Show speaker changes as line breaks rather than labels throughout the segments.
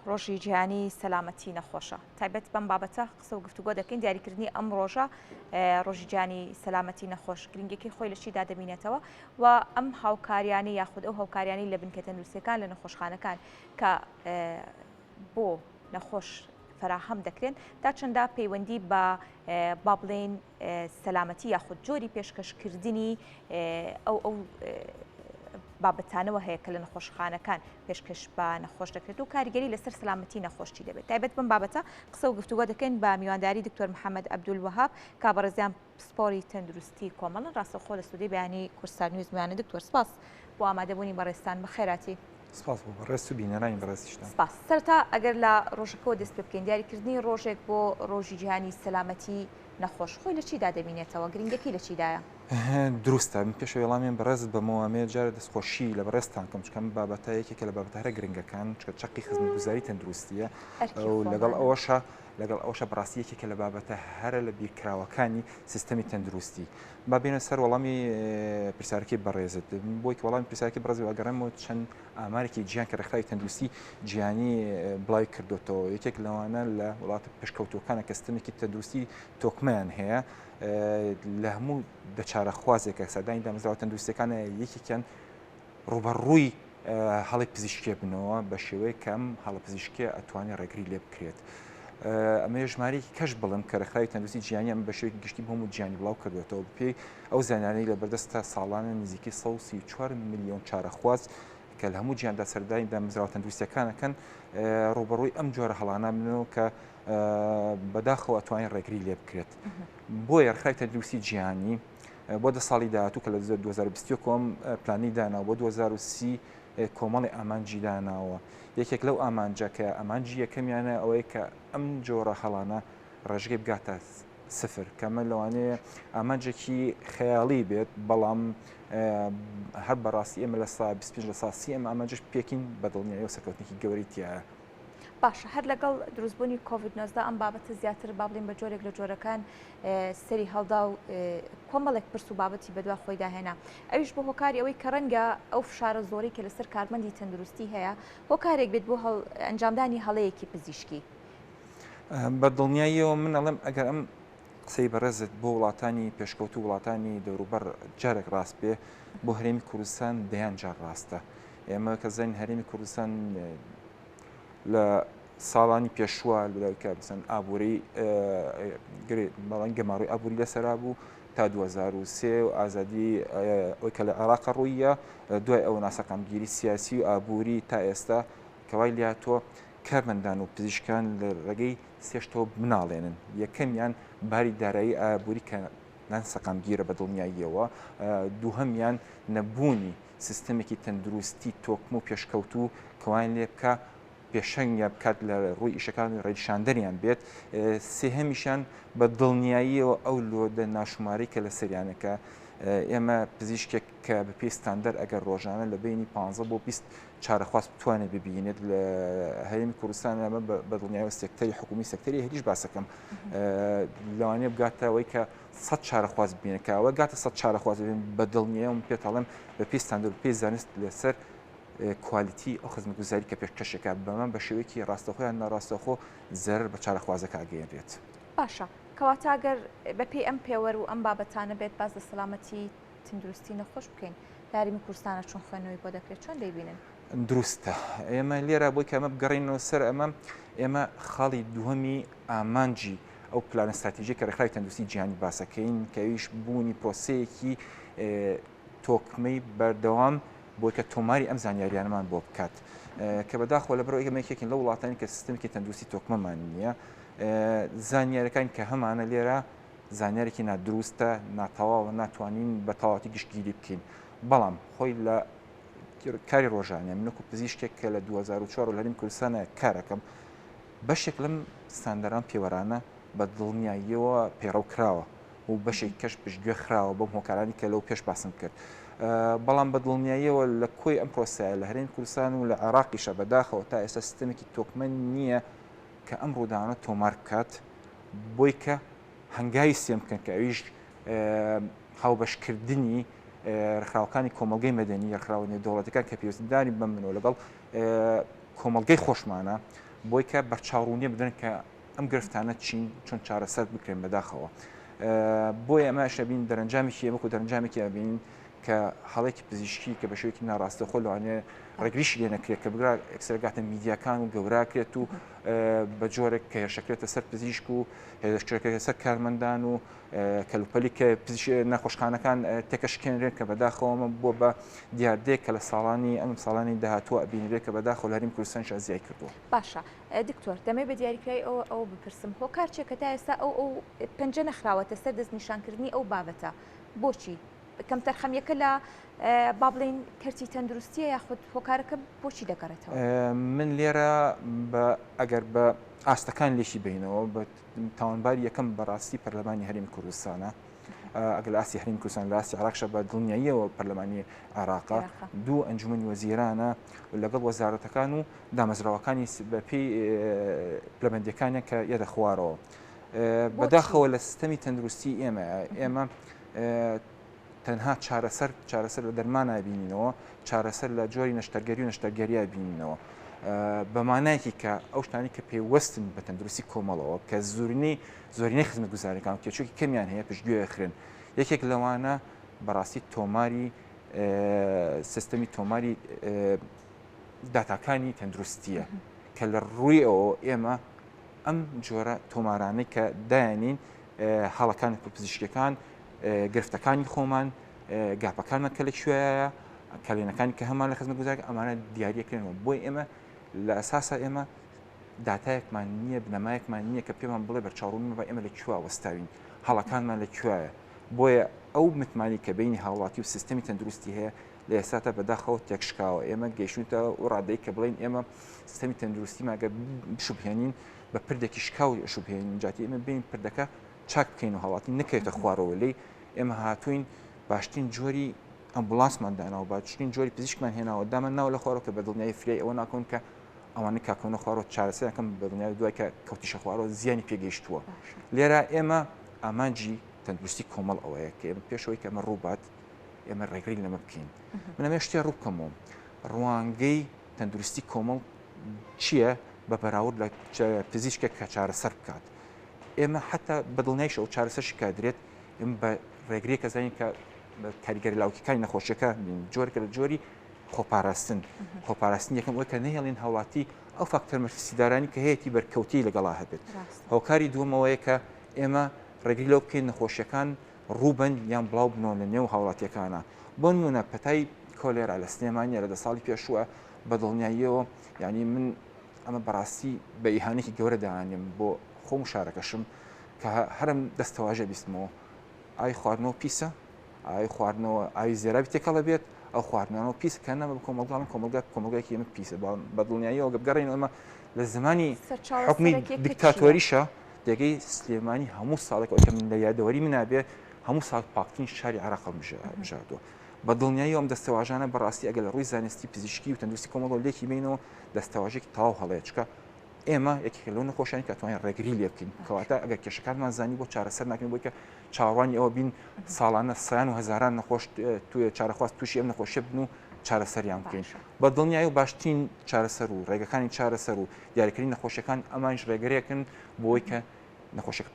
ڕۆژی جیهانی سەلامەتی نەخۆشە تایبەت بەم بابەتە قسە و گفتوگۆ دەکەین دیاریکردنی ئەم ڕۆژە ڕۆژی جیهانی سەلامەتی نەخۆش گرنگێکی خۆی لە چیدا دەبینێتەوە و ئەم هاوکاریانی یاخود ئەو هاوکاریانی لە بنکە تەندروستیەکان لە نەخۆشخانەکان کە بۆ نەخۆش فراهەم دەکرێن تا چەندە پەیوەندی بە با بڵێن سەلامەتی یاخود جۆری پێشکەشکردنی ئەو بابەتانەوە هەیە کە لە نەخۆشخانەکان پێشکەش بە نەخۆش دەکرێت و کاریگەری لەسەر سەلامەتی نەخۆشی دەبێت تایبەت بم بابەتە قسە و گفتوگۆ دەکەین بە میوانداری دکتۆر محەممەد عەبدولوەهاب کابڕێزیان پسپۆری تەندروستی کۆمەڵن ڕاستەخۆ لە سودی بەیانی کورسار نیوزمیانە دکتۆر سپاس بۆ ئامادەبوونی بەڕێستان بەخێراتی
سپاس بۆ بەڕێست و بینەرانی بەڕێستیشتان
سپاس سەرتا ئەگەر لە ڕۆژەکەەوە دەست پێ بکەین دیاریکردنی ڕۆژێک بۆ ڕۆژی جیهانی سەلامەتی نەخۆش خۆی لە چیدا دەبینێتەوە گرنگەکەی لە چیدایە
دروستە من پێش وێڵامیان بەڕێز بەمەوامێ جارە دەستخۆشی لە بەڕێستان کەم چکەم بابەتە یەکێکە لە بابەتە گرنگەکان چکە چەقی خزمەتگوزاری تەندروستیە و لەگەڵ ئەوشە بەڕاستی یەکێکە لە بابەتە هەرە لە بیرکراوەکانی سیستەمی تەندروستی با بێنە سەر وەڵامی پرسیارەکەی بەڕێزت بۆی کە وەڵامی پرسیارەکەی بەڕێزی وەگەڕێمەوە چەند ئامارێکی جیان کە ڕێکخراوی تەندروستی جیهانی بڵاوی کردوتەوە یەکێک لەوانە لە وڵاتە پێشکەوتوەکانە کە سیستەمێکی تەندروستی تۆکمەیان هەیە لە هەموو دەچارە خوازێکە سەردانی دامەزراوە تەندروستیەکانە یەکێکیان ڕوبەڕووی هەڵی پزیشکێ بنەوە بە شێوەیە کەم هەڵە پزیشکێ ئەتوانێت ڕێگری لێ بکرێت ئەمە ژمارەیەکی کەش بڵم کە ڕێکخراوی تەندروستی جیهانی ئەم بە شێوەیەکی گشتی هەموو جیهانی بڵاو کردوێتەوە پێی ئەو زانانەی لە بەردەستە ساڵانە نزیکی 134 ملیۆن چارەخواز کە لە هەموو جیهاندا سەردانی دامەزراوە تەندروستیەکانەکەن ڕوبەڕووی ئەم جۆرە هەڵانە بنەوە کە بەداخەوە ئەتوانێت ڕێگری لێ بکرێت بۆیە ڕێکخراوی تەندروستی جیهانی بۆ دە ساڵی داهاتوو کە لە 2020 کۆم پلانی داناوە بۆ 2030 کۆمەڵی ئامانجی داناوە یەکێک لەو ئامانجە کە ئامانجی یەکەمیانە ئەوەیە کە ئەم جۆرە هەڵانە ڕێژگەی بگاتە سفر کەمە لەوانەیە ئامانجێکی خەیاڵی بێت بەڵام هەر بەڕاستی ئێمە لە سا 25 لە ساسی ئەم ئامانجش پێکین بەدڵنیایی و سەکەوتنێکی گەوری تایە
باشە هەر لەگەڵ دروستبوونی کۆڤید-19 ئەم بابەتە زیاتر با بڵێن بە جۆرێک لە جۆرەکان سەری هەڵدا و کۆمەڵێک پرس و بابەتی بەدوا خۆی داهێنا ئەویش بۆ هۆکاری ئەوەی کە ڕەنگە ئەو فشارە زۆری کە لەسەر کارمەندی تەندروستی هەیە هۆکارێک بێت بۆ ئەنجامدانی هەڵەیەکی پزیشکی
بەدڵنیاییەوە من ئەڵێم ئەگەر ئەم قسەی بەڕێزت بۆ وڵاتانی پێشکەوت و وڵاتانی دەوروبەر جارێک ڕاست بێ بۆ هەرێمی کوردستان دەیان جار ڕاستە ئێمە کە زەین هەرێمی کوردستان لە ساڵانی پێشوە لەکە بچەند ئابووری بەڵام گەماڕووی ئابووری لەسەرا بوو تا 2023 و ئازادی ئەوەی کە لە عێراق ڕوویە دوای ئەو ناسەقامگیری سیاسی و ئابووری تا ئێستا کەوای لاتۆ کارمەندان و پزیشکان لە ڕێگەی سێشتەوە بناڵێنن یەکەمیان باری دارایی ئابووری کە نانسەقامگیرە بە دڵنیاییەوە دووهەمیان نەبوونی سیستەمێکی تەندروستی تۆکم و پێشکەوت و کەوان لێ بکە پێشەنگە بکات لە ڕووی ئیشەکان ڕێژشاندەریان بێت سێهەمیشان بە دڵنیاییەوە ئەو لۆدە ناشماری کە لە سەریانەکە ئێمە پزیشکێک کە بە پێی ستاندەر ئەگەر ڕۆژانە لە بینی 15 بۆ 20 چارەخواست بتوانێت ببینێت لە هەرێمی کوردستان ئەمە بە دڵنیاییەوە سێکتەری حکومی سەکتەری هەریش باسەکەم لەوانەیە بگاتەوەی کە 100 چارەخواست ببینێتەوە گاتە 100 چارەخواست ببین بە دڵنیاییەوە پێتاڵم بە پێی ستاندەر پێی زانست لەسەر کوالیتی ئەو خزمەتگوزاری کە پێشکەشەکە بەمە بە شێوەیەکی ڕاستەخۆیان ناڕاستەخۆ زەرر بە چارەخوازەکە ئاگەیەنرێت
باشە کەواتاگەر بەپێی ئەم پێوەەر و ئەم بابەتانە بێت باز لە سەلامەتی تەندروستی نەخۆش بکەین یاریمی کوردستانە چۆن خوێنەوەی بۆ دەکرێت چۆن دەیبینن
دروستە ئێمە لێرە بۆی کە ئەمە بگەڕینەوە سەر ئێمە خاڵی دووهەمی ئامانجی ئەو پلانە استراتیژی کە ڕێکخراوی تەندروستی جیهانی باسەکەین کەویش بوونی پرۆسەیەکی تۆکمەی بەردەوام بۆی کە تۆماری ئەم زانیاریانەمان بۆ بکات کە بەداخەوە لە بەرەوەی ئەمەیەکێکین لە وڵاتانی کە سیستەمێکی تەندروستی تۆکمەمان نییە زانیاریەکان کە هەمانە لێرە زانیارێکی نادروستە ناتەواوە ناتوانین بە تەواوەتی گشتگیری بکەین بەڵام خۆی لە کاری ڕۆژانە منەکو پزیشکێک کە لە 2004 لە هەرێمی کوردستانە کارەکەم بەشێک لەم ستاندەران پێوەرانە بە دڵنیاییەوە پێڕەوکراوە و بەشێک کەش پشتگوێ خراوە بەم هۆکارانی کە لەو پێش باسم کرد بەڵام بە دڵنیاییەوە لە کۆی ئەم پرۆسەیە لە هەرێمی کوردستان و لە عێراقیشە بەداخەوە تا ئێستا سیستەمێکی تۆکمە نییە کە ئەم ڕووداوانە تۆمار بکات بۆی کە هەنگاوی سێم بکەن کە ئەویش هاوبەشکردنی ڕێکخراوەکانی کۆمەڵگەی مەدەنی ڕێکخراوە نێودەوڵەتیەکان کە پێویستیداری بم منەوە لەگەڵ کۆمەڵگەی خۆشمانە بۆی کە بەرچاوڕوونیە بدەن کە ئەم گرفتانە چین چۆن چارەسەر بکرێن بەداخەوە. بۆیە ئەمە شەبین دەرەنجامێکی ئەمەکو دەرەنجامێکی ئەبین کە هەڵێکی پزیشکی کە بە شێوەیەکی ناڕاستەخۆ لەوانێ ڕێگریشی لێ نەکرێت کە بگرا ئەکسەرگاتە میدیاکان و گەوراکرێت و بە جۆرێک کە هێرشەکرێتە سەر پزیشک و هێرشکرێتە سەر کارمەندان و کەلوپەلی کە نەخۆشخانەکان تێکەشکێنرێت کە بەداخەوەمە بۆ بە دیاردەیەک کە لە ساڵانی ئەم ساڵانی داهاتووە ئەبینرێت کە بەداخەوە لە هەرێمی کوردستانیش زیای کردووە.
باشە دکتۆر دەمێ بە دیاریکراوی ئەو بپرسم هۆکار چێکە تا ئێستا ئەو پەنجە نەخراوەتە سەر دەستنیشانکردنی ئەو بابەتە بۆچی؟ کەم تەرخەمیەکە لە با بڵین کەرتی تەندروستیە یاخود هۆکارەکە بۆچی دەگەڕێتەوە؟
من لێرە ئەگەر بە ئاستەکان لێشی بینەوە بە تاوانباری یەکەم بەڕاستی پەرلەمانی هەرێمی کوردستانە ئەگەر ئاسی هەرێمی کوردستان لە ئاسی عێراقشە بە دڵنیاییەوە پەرلەمانی عێراقا دوو ئەنجومەنی وەزیرانە لەگەڵ وەزارەتەکان و دامەزراوەکانی بەپێی پلەبەندیەکانە کە یەدە خوارەوە بەداخەوە لە سیستەمی تەندروستی ئێمە تەنها چارەسەر لە دەرمان نابینینەوە چارەسەر لە جۆری نەشتەرگەری و نەشتەرگەریە بینینەوە بەمانایەکی کە ئەو شتانی کە پێوەستن بە تەندروستی کۆمەڵەوە کە زۆرینەی خزمەت گوزاریەکان کێچووکی کەمیان هەیە پشتگوێ خوێن یەکێک لەوانە بەڕاستی تۆماری سیستەمی تۆماری داتاکانی تەندروستیە کە لە ڕووی ئەوە ئێمە ئەم جۆرە تۆمارانەی کە دایانین هەڵەکان پزیشکەکان گرفتەکانی خۆمان گاپەکانمان کە لەکوێیە کەلێنەکانی کە هەمان لە خزمەت گوزارێک ئەمانە دیاریەکرێنەوە بۆی ئێمە لە ئەساسا ئێمە داتایەکمان نییە بنەمایەکمان نییە کە پێمان بڵێ بەرچاوڕوونی بە ئێمە لەکوێ وەستاوین هەڵەکانمان لەکوێیە بۆیە ئەو متمانی کە بینی هاوڵاتی و سیستەمی تەندروستی هەیە لە ئێستاتا بەداخەوە تێکشکاوە ئێمە گەیشتونتە و ڕادەی کە بڵین ئێمە سیستەمی تەندروستی ماگە بشوبهێنین بە پردێکی شکاو شوبهێنین جاتی ئێمە بین پردەکە چاک بکەین و هەڵاتی نکرێتە خوارەوە لێی ئێمە هاتوین باشترین جۆری ئەمبولانسمان داناوە باشترین جۆری پزیشکمان هێناوە دامە ناو لە خوارەوە کە بە دڵنیایی فرای ئەوە ناکەون کە ئەوانە کاکەونە خوارەوە چارەسەرەکەم بە دڵنیای دوای کە کەوتیشە خوارەوە زیانی پێگەیشتووە لێرە ئێمە ئامانجی تەندروستی کۆمەڵ ئەوەیە کە ئێمە پێشەوەی کە ئەمە ڕووبات ئێمە ڕێگری لەمە بکەین من ئەمە شتێ ڕوو بکەمەوە ڕوانگەی تەندروستی کۆمەڵ چییە بە بەراورد لە پزیشکێک کە چارەسەر بکات ئێمە حتا بەدڵنیایش ئەو چارەسەرشی کادرێت ئێمە بە ڕێگریەکە زانین کە کاریگەری لاوکیەکانی نەخۆشیەکە جۆرێکە لە جۆری خۆپاراستن یەکەم ئەوە کە نەهێڵین هەوڵاتی ئەو فاکتەر مەرفسیدارانی کە هەیەی بەرکەوتی لەگەڵا هەبێت هۆکاری دووەمەوەیە کە ئێمە ڕێگری لەو بکەین نەخۆشیەکان ڕووبن یان بڵاو بنەوە لە نێو هاوڵاتیەکانە بۆ نمونە پەتای کۆلێرا لە سلێمانیە لە 10 ساڵی پێشووە بە دڵنیاییەوە یعنی من ئەمە بەڕاستی بە ئیهانێکی گەورە داهانیم بۆ خۆم شارەکەشم کە هەرم دەستەواژە بیستمەوە ئای خواردنەوە پیسە ئای خواردنەوە ئاوی زێرابی تێکەڵە بێت ئەو خواردنەوە پیسکە نە بە کۆمەڵگەڵان کۆمەلگایکی ئێمە پیسە بە دڵنیاییەوە گەبگەڕین ئەمە لە زمانی حکومی دیکتاتۆریشە دەگەی سلێمانی هەموو ساڵێکەوە کە من لە یادەوەری منابێ هەموو ساڵ پاکترین شاری عێراق بژاردووە بە دڵنیایی ئەم دەستەواژانە بەڕاستی ئەگەر لە ڕووی زانستی پزیشکی و تەندروستی کۆمەڵەوە لێکی بینەوە دەستەواژێکی تەواو هەڵەیە چکە ئێمە یەکێکە لەو نەخۆشیانی کە توانین ڕێگری لێ بکەین کەواتە ئەگەر کێشەکانمان زانی بۆ چارەسەر ناکەین بۆی کە چاوەڕوانی ئەوە بین ساڵانە سەیان و هەزاران نەخۆش توی چارەخواست تووشی ئەم نەخۆشیە بن و چارەسەریان بکەین بە دڵنیایی و باشترین چارەسەر و ڕێگەکانی چارەسەر و دیاریکردنی نەخۆشیەکان ئەمانش ڕێگەرێکن بۆی کە نەخۆشیەکە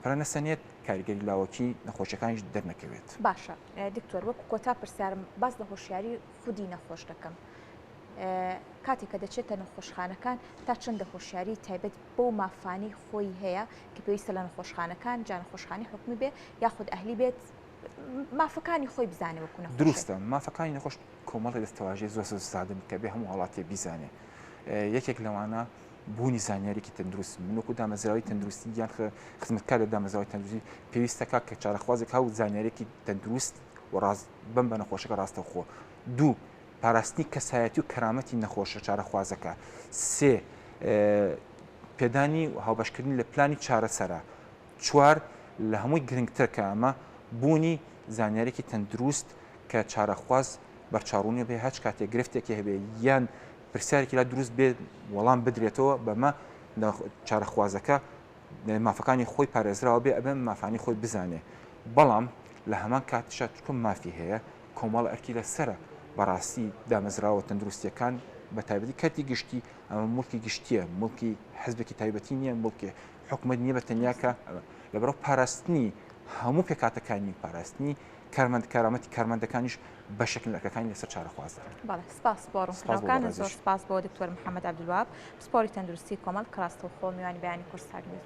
پەرەنەسەنێت کاریگەری لاوەکی نەخۆشیەکانیش دەرنەکەوێت
باشە دکتۆر وەکو کۆتا پرسیارم باز لە هۆشیاری خودی نەخۆش دەکەم کاتێککە دەچێتە نەخۆشخانەکان تا چەندە هۆشیاری تایبەت بۆ مافانی خۆی هەیە کە پێویستە لە نەخۆشخانەکان جا نەخۆشخانی حکومی بێ یاخود ئەهلی بێت مافەکانی خۆی بزانێ وەکو نەخۆش
دروستە مافەکانی نەخۆش کۆمەڵی دەستەواژەی زۆر سادەن کە بێ هەموو وڵاتی بیزانێ یەکێک لەوانە بوونی زانیاریکی تەندروست منوەکو دامەزراوی تەندروستی یان خزمەتکار لە دامەزراوی تەندروستی پێویستەکە کە چارەخوازێک هاو زانیارێکی تەندروست و ڕاست بم بە نەخۆشەکە ڕاستەخۆ دوو پاراستنی کەسایەتی و کەرامەتی نەخۆشە چارەخوازەکە سێ پێدانی و هاوبەشکردنی لە پلانی چارەسەرە چوار لە هەمووی گرنگتر کە ئەمە بوونی زانیارێکی تەندروست کە چارەخواز بەرچاوڕوونی بێ هەچ کاتێک گرفتێکی هەبێ یان پرسیارێکی لا دروست بێت وەڵام بدرێتەوە بەمە چارەخوازەکە مافەکانی خۆی پارێزراوە بێ ئەبێ مافانی خۆی بزانێ بەڵام لە هەمان کاتشە چکم مافی هەیە کۆمەڵ ئەرکی لەسرە بەڕاستی دامەزراوە تەندروستیەکان بە تایبەتی کەتی گشتی ئەمە مڵکی گشتیە مڵکی حزبێکی تایبەتی نییە مڵکی حکومت نییە بە تەنیا کە لەبەرەوە پاراستنی هەموو پێکاتەکانی پاراستنی کارمەندی کارمەندەکانیش بە شکلەکەەکانی لەسەر چارەخوازدا.
سپاس بۆ ڕوونکردنەوەکان زۆر سپاس بۆ دکتۆر محەممەد عەبدولوهاب پسپۆری تەندروستی کۆمەڵ کراستە و خۆ میوانی بەیانی کورسانی